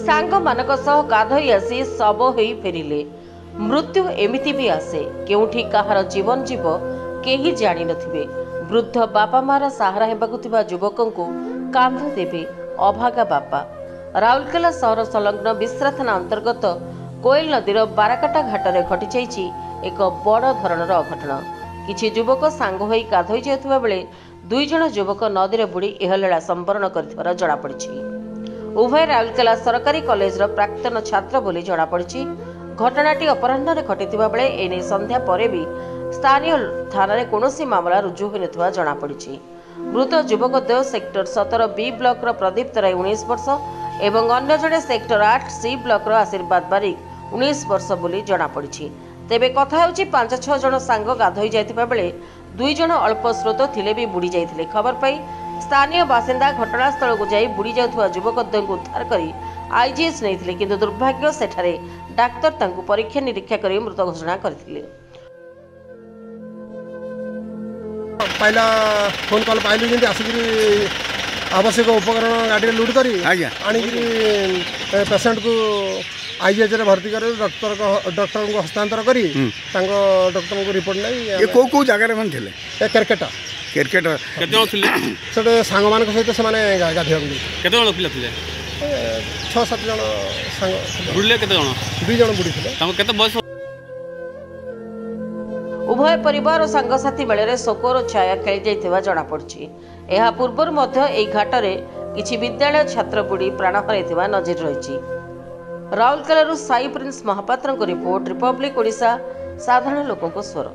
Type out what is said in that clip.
सांगमानक सह गाधोई आसी शब होई फेरिले। मृत्यु एमिति भी आसे केउठी काहार जीवन जीव केही जानि नथिबे। वृद्ध बापा मार सहारा हेबाकु थिबा युवकंकु कांध देबे अभागा बापा। राउरकेला सहर संलग्न बिश्रा थाना अंतर्गत कोयल नदीर बाराकाटा घाटरे घटी जाइछि एक बड़ धरणर अघटन। किछि युवक सांग होई गाधोई जाउथबा बेले दुई जण युवक नदीरे बुड़ी एहलीला संवरण करथिबार जणा पड़िछि। उभय राउरकेला सरकारी कॉलेजर प्राक्तन छात्र बोली जणा पड़िछि। घटनाटी अपराह्न घटिथिबा बेले एने संध्या परे भी स्थानीय थाना रे कोनोसी मामला रुजु होई नथिबा जणा पड़िछि। मृत युवक देव सेक्टर 17 बी ब्लॉक रो प्रदीप तराई 19 वर्ष एवं अन्य जणे सेक्टर 8 सी ब्लॉक रो आशीर्वाद बारिक 19 वर्ष बोली जणा पड़िछि। तेबे कथा हेउछि 5-6 जण सांग गाधोई जाइथिबा बेले दुई जण अल्प स्रोत थिले भी बुड़ी जाइथिले। खबर पाई स्थानीय बासिंदा घटनास्थल को जाई बुड़ी जाउथुवा युवक देव को उद्धार करी आईजीएच नैथिले, किंतु दुर्भाग्य सेठारे डाक्तर तांकु परीक्षा निरीक्षा करी मृत घोषणा करथिले। पहला फोन कॉल पाइलु जेंति आसिकरी आवश्यक उपकरण गाड़ी लोड करी आनिकरी पेशेंट को आईजीएच रे भर्ती कर डॉक्टर को हस्तांतर करी डॉक्टर को रिपोर्ट नै ये को जगह रे थिले ए क्रिकेट क्रिकेट केते जण थिले सेटे सांग मान सहित से माने गाधिया केते जण पिला थिले 6-7 जण सांग बुडले केते जण 2 जण बुडी थिले ताम केते बयस। उभय परिवार और सांगसाथी बेले शोकर छाया खेली जाइथिबा जणा पड़छि। एहा पूर्वर मध्य एई घाटरे किछि विद्यालय छात्र बुडी प्राण हराइथिबा नजर रहिछि। Rourkela Sai Prince Mohapatra report, Republic Odisha, साधारण लोकंक स्वर।